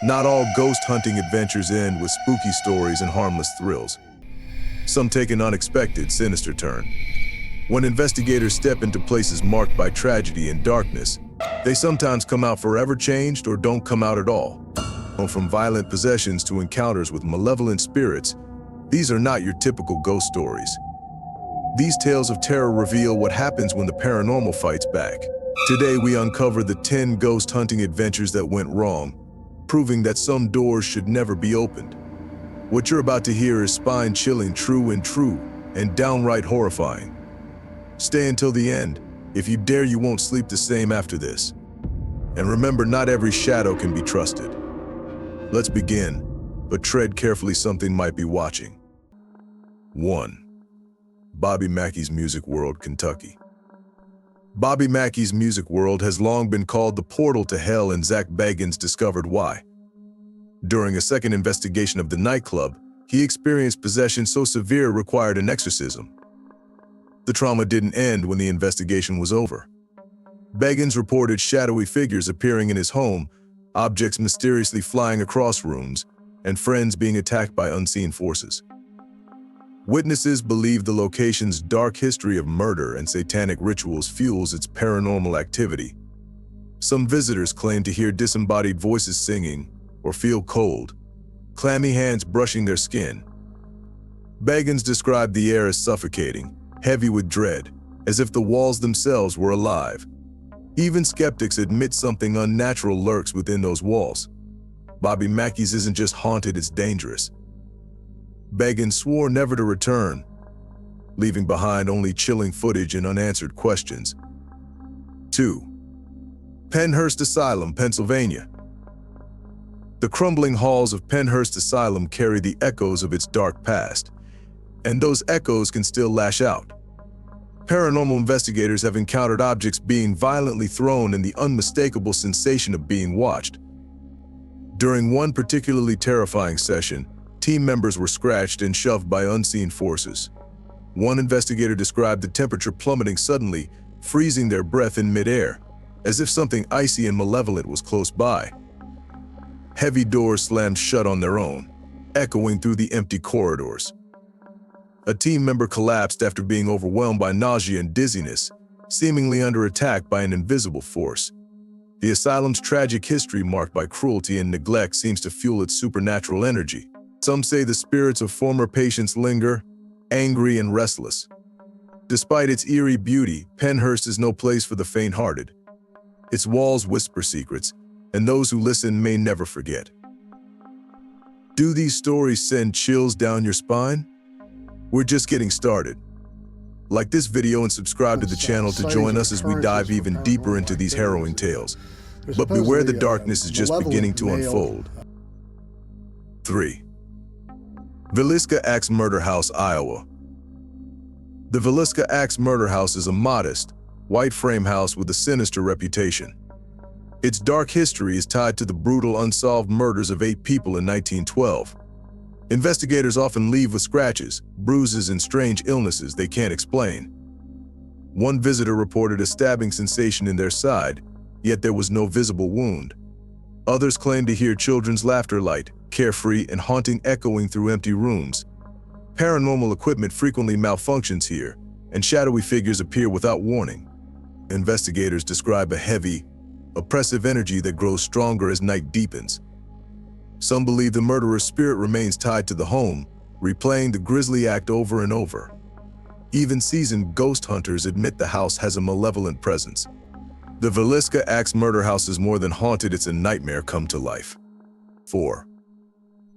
Not all ghost hunting adventures end with spooky stories and harmless thrills. Some take an unexpected, sinister turn. When investigators step into places marked by tragedy and darkness, they sometimes come out forever changed or don't come out at all. From violent possessions to encounters with malevolent spirits, these are not your typical ghost stories. These tales of terror reveal what happens when the paranormal fights back. Today we uncover the 10 ghost hunting adventures that went wrong, proving that some doors should never be opened. What you're about to hear is spine-chilling, true, and downright horrifying. Stay until the end. If you dare, you won't sleep the same after this. And remember, not every shadow can be trusted. Let's begin, but tread carefully, something might be watching. 1. Bobby Mackey's Music World, Kentucky. Bobby Mackey's Music World has long been called the portal to hell, and Zach Bagans discovered why. During a second investigation of the nightclub, he experienced possession so severe it required an exorcism. The trauma didn't end when the investigation was over. Bagans reported shadowy figures appearing in his home, objects mysteriously flying across rooms, and friends being attacked by unseen forces. Witnesses believe the location's dark history of murder and satanic rituals fuels its paranormal activity. Some visitors claim to hear disembodied voices singing or feel cold, clammy hands brushing their skin. Bagans described the air as suffocating, heavy with dread, as if the walls themselves were alive. Even skeptics admit something unnatural lurks within those walls. Bobby Mackey's isn't just haunted, it's dangerous. Bagans swore never to return, leaving behind only chilling footage and unanswered questions. 2. Pennhurst Asylum, Pennsylvania. The crumbling halls of Pennhurst Asylum carry the echoes of its dark past, and those echoes can still lash out. Paranormal investigators have encountered objects being violently thrown and the unmistakable sensation of being watched. During one particularly terrifying session, team members were scratched and shoved by unseen forces. One investigator described the temperature plummeting suddenly, freezing their breath in midair, as if something icy and malevolent was close by. Heavy doors slammed shut on their own, echoing through the empty corridors. A team member collapsed after being overwhelmed by nausea and dizziness, seemingly under attack by an invisible force. The asylum's tragic history, marked by cruelty and neglect, seems to fuel its supernatural energy. Some say the spirits of former patients linger, angry and restless. Despite its eerie beauty, Pennhurst is no place for the faint-hearted. Its walls whisper secrets, and those who listen may never forget. Do these stories send chills down your spine? We're just getting started. Like this video and subscribe to the channel to join us as we dive even deeper into these harrowing tales. But beware, the darkness is just beginning to unfold. 3. Villisca Axe Murder House, Iowa. The Villisca Axe Murder House is a modest, white frame house with a sinister reputation. Its dark history is tied to the brutal, unsolved murders of 8 people in 1912. Investigators often leave with scratches, bruises, and strange illnesses they can't explain. One visitor reported a stabbing sensation in their side, yet there was no visible wound. Others claimed to hear children's laughter, light, carefree, and haunting, echoing through empty rooms. Paranormal equipment frequently malfunctions here, and shadowy figures appear without warning. Investigators describe a heavy, oppressive energy that grows stronger as night deepens. Some believe the murderer's spirit remains tied to the home, replaying the grisly act over and over. Even seasoned ghost hunters admit the house has a malevolent presence. The Villisca Axe Murder House is more than haunted, it's a nightmare come to life. 4.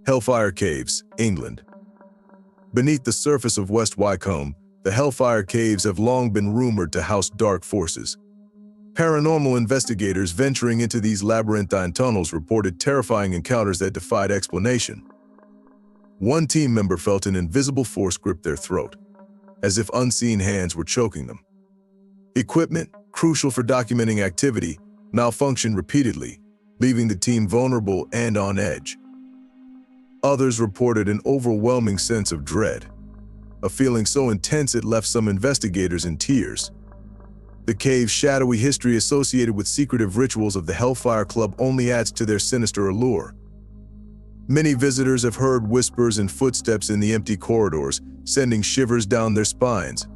Hellfire Caves, England. Beneath the surface of West Wycombe, the Hellfire Caves have long been rumored to house dark forces. Paranormal investigators venturing into these labyrinthine tunnels reported terrifying encounters that defied explanation. One team member felt an invisible force grip their throat, as if unseen hands were choking them. Equipment, crucial for documenting activity, malfunctioned repeatedly, leaving the team vulnerable and on edge. Others reported an overwhelming sense of dread, a feeling so intense it left some investigators in tears. The cave's shadowy history associated with secretive rituals of the Hellfire Club only adds to their sinister allure. Many visitors have heard whispers and footsteps in the empty corridors, sending shivers down their spines.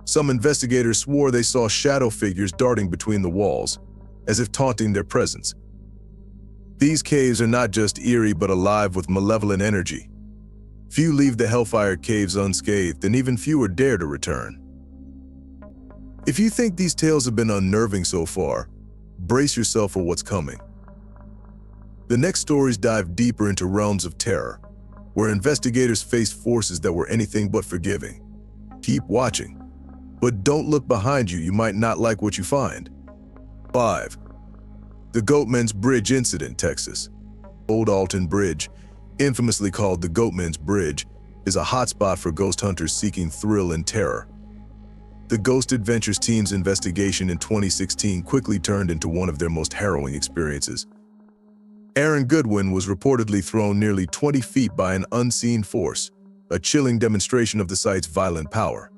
Some investigators swore they saw shadow figures darting between the walls, as if taunting their presence. These caves are not just eerie but alive with malevolent energy. Few leave the Hellfire Caves unscathed, and even fewer dare to return. If you think these tales have been unnerving so far, brace yourself for what's coming. The next stories dive deeper into realms of terror, where investigators face forces that were anything but forgiving. Keep watching, but don't look behind you might not like what you find. 5. The Goatman's Bridge Incident, Texas. Old Alton Bridge, infamously called the Goatman's Bridge, is a hotspot for ghost hunters seeking thrill and terror. The Ghost Adventures team's investigation in 2016 quickly turned into one of their most harrowing experiences. Aaron Goodwin was reportedly thrown nearly 20 feet by an unseen force, a chilling demonstration of the site's violent power.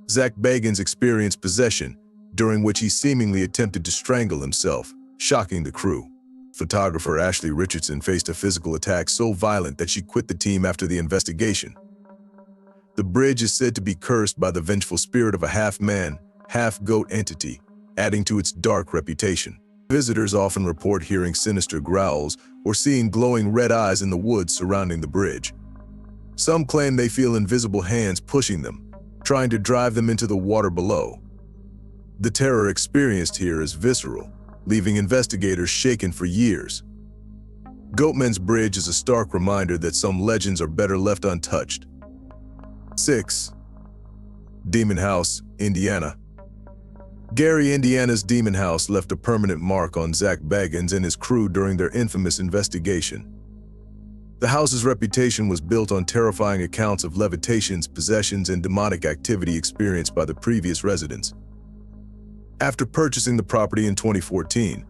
Zach Bagans experienced possession, during which he seemingly attempted to strangle himself, shocking the crew. Photographer Ashley Richardson faced a physical attack so violent that she quit the team after the investigation. The bridge is said to be cursed by the vengeful spirit of a half-man, half-goat entity, adding to its dark reputation. Visitors often report hearing sinister growls or seeing glowing red eyes in the woods surrounding the bridge. Some claim they feel invisible hands pushing them, trying to drive them into the water below. The terror experienced here is visceral, leaving investigators shaken for years. Goatman's Bridge is a stark reminder that some legends are better left untouched. 6. Demon House, Indiana. Gary, Indiana's Demon House left a permanent mark on Zach Bagans and his crew during their infamous investigation. The house's reputation was built on terrifying accounts of levitations, possessions, and demonic activity experienced by the previous residents. After purchasing the property in 2014,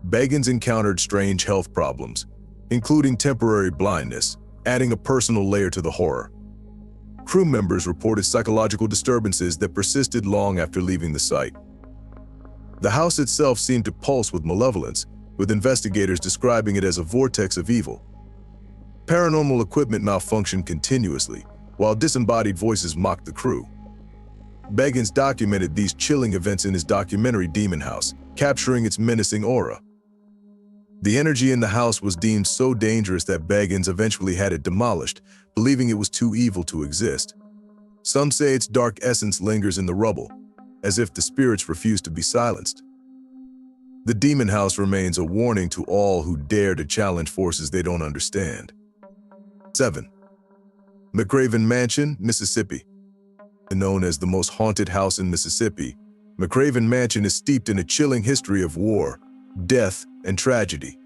Bagans encountered strange health problems, including temporary blindness, adding a personal layer to the horror. Crew members reported psychological disturbances that persisted long after leaving the site. The house itself seemed to pulse with malevolence, with investigators describing it as a vortex of evil. Paranormal equipment malfunctioned continuously, while disembodied voices mocked the crew. Bagans documented these chilling events in his documentary Demon House, capturing its menacing aura. The energy in the house was deemed so dangerous that Bagans eventually had it demolished, believing it was too evil to exist. Some say its dark essence lingers in the rubble, as if the spirits refuse to be silenced. The Demon House remains a warning to all who dare to challenge forces they don't understand. 7. McRaven Mansion, Mississippi. Known as the most haunted house in Mississippi, McRaven Mansion is steeped in a chilling history of war, death, and tragedy.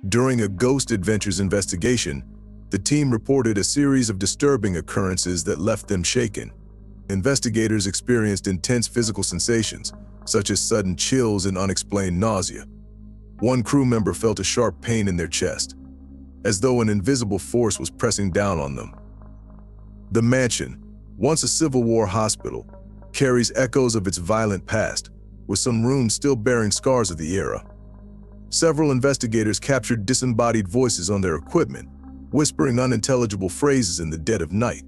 During a Ghost Adventures investigation, the team reported a series of disturbing occurrences that left them shaken. Investigators experienced intense physical sensations, such as sudden chills and unexplained nausea. One crew member felt a sharp pain in their chest, as though an invisible force was pressing down on them. The mansion, once a Civil War hospital, carries echoes of its violent past, with some rooms still bearing scars of the era. Several investigators captured disembodied voices on their equipment, whispering unintelligible phrases in the dead of night.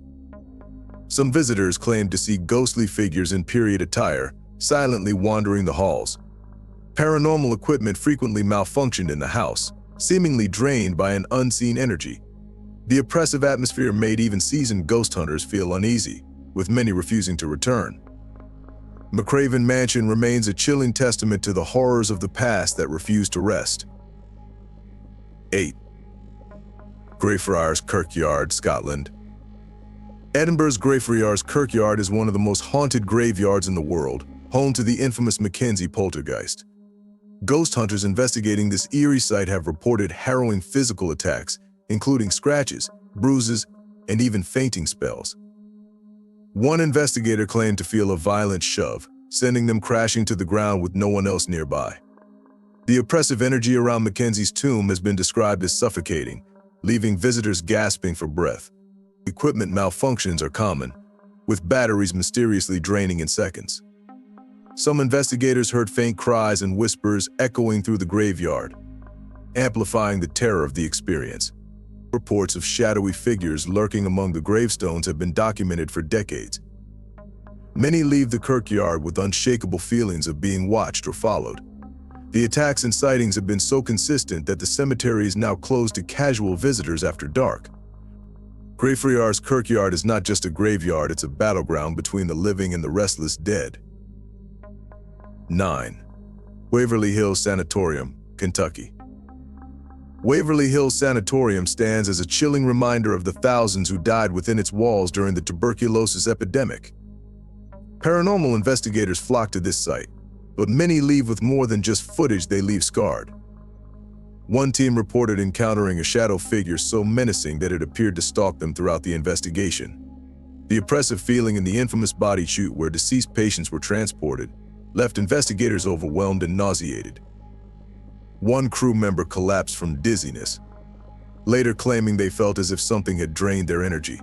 Some visitors claimed to see ghostly figures in period attire, silently wandering the halls. Paranormal equipment frequently malfunctioned in the house, seemingly drained by an unseen energy. The oppressive atmosphere made even seasoned ghost hunters feel uneasy, with many refusing to return. McRaven Mansion remains a chilling testament to the horrors of the past that refuse to rest. 8. Greyfriars Kirkyard, Scotland. Edinburgh's Greyfriars Kirkyard is one of the most haunted graveyards in the world, home to the infamous Mackenzie poltergeist. Ghost hunters investigating this eerie site have reported harrowing physical attacks, including scratches, bruises, and even fainting spells. One investigator claimed to feel a violent shove, sending them crashing to the ground with no one else nearby. The oppressive energy around Mackenzie's tomb has been described as suffocating, leaving visitors gasping for breath. Equipment malfunctions are common, with batteries mysteriously draining in seconds. Some investigators heard faint cries and whispers echoing through the graveyard, amplifying the terror of the experience. Reports of shadowy figures lurking among the gravestones have been documented for decades. Many leave the kirkyard with unshakable feelings of being watched or followed. The attacks and sightings have been so consistent that the cemetery is now closed to casual visitors after dark. Greyfriars Kirkyard is not just a graveyard, it's a battleground between the living and the restless dead. 9. Waverly Hills Sanatorium, Kentucky. Waverly Hills Sanatorium stands as a chilling reminder of the thousands who died within its walls during the tuberculosis epidemic. Paranormal investigators flock to this site, but many leave with more than just footage. They leave scarred. One team reported encountering a shadow figure so menacing that it appeared to stalk them throughout the investigation. The oppressive feeling in the infamous body chute where deceased patients were transported left investigators overwhelmed and nauseated. One crew member collapsed from dizziness, later claiming they felt as if something had drained their energy.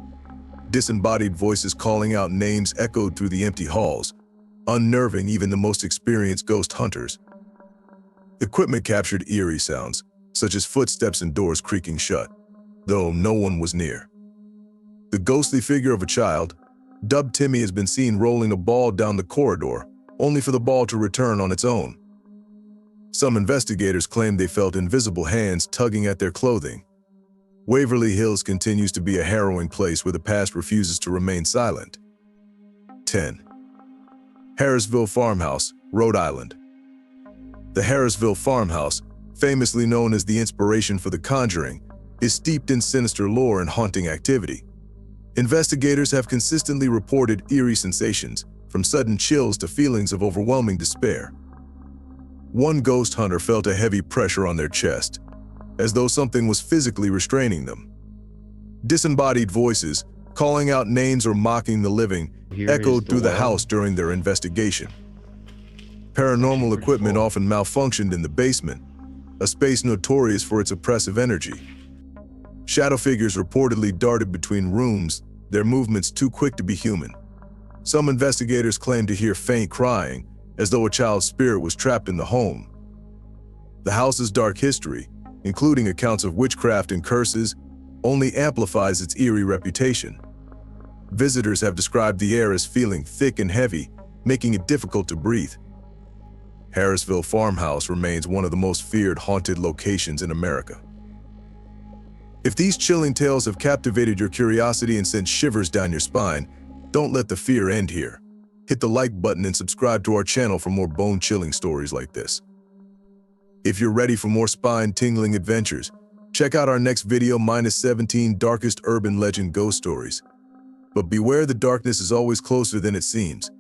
Disembodied voices calling out names echoed through the empty halls, unnerving even the most experienced ghost hunters. Equipment captured eerie sounds, such as footsteps and doors creaking shut, though no one was near. The ghostly figure of a child, dubbed Timmy, has been seen rolling a ball down the corridor, only for the ball to return on its own. Some investigators claim they felt invisible hands tugging at their clothing. Waverly Hills continues to be a harrowing place where the past refuses to remain silent. 10. Harrisville Farmhouse, Rhode Island. The Harrisville Farmhouse, famously known as the inspiration for The Conjuring, is steeped in sinister lore and haunting activity. Investigators have consistently reported eerie sensations, from sudden chills to feelings of overwhelming despair. One ghost hunter felt a heavy pressure on their chest, as though something was physically restraining them. Disembodied voices, calling out names or mocking the living, echoed through the house during their investigation. Paranormal equipment often malfunctioned in the basement, a space notorious for its oppressive energy. Shadow figures reportedly darted between rooms, their movements too quick to be human. Some investigators claim to hear faint crying, as though a child's spirit was trapped in the home. The house's dark history, including accounts of witchcraft and curses, only amplifies its eerie reputation. Visitors have described the air as feeling thick and heavy, making it difficult to breathe. Harrisville Farmhouse remains one of the most feared haunted locations in America. If these chilling tales have captivated your curiosity and sent shivers down your spine, don't let the fear end here. Hit the like button and subscribe to our channel for more bone-chilling stories like this. If you're ready for more spine-tingling adventures, check out our next video, -17 Darkest Urban Legend Ghost Stories. But beware, the darkness is always closer than it seems.